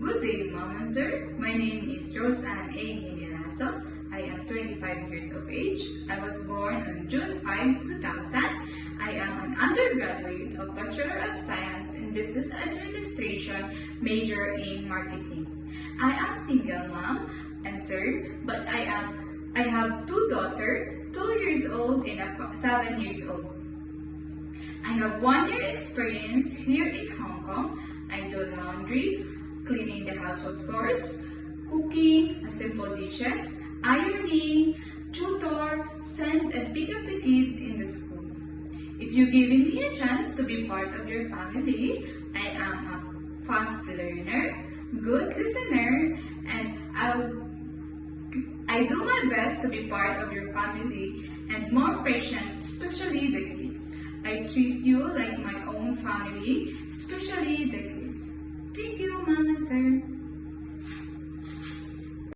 Good day, Mom and Sir. My name is Roseanne A. Hinilaso. I am 25 years of age. I was born on June 5, 2000. I am an undergraduate of Bachelor of Science in Business Administration, major in marketing. I am single mom and sir, but I have two daughters, 2 years old and 7 years old. I have 1 year experience here in Hong Kong. I do laundry, cleaning the household chores, cooking, simple dishes, ironing, tutor, send and pick up the kids in the school. If you're giving me a chance to be part of your family, I am a fast learner, good listener, and I do my best to be part of your family and more patient, especially the kids. I treat you like my own family, especially the kids. Thank you, Mom and Sir.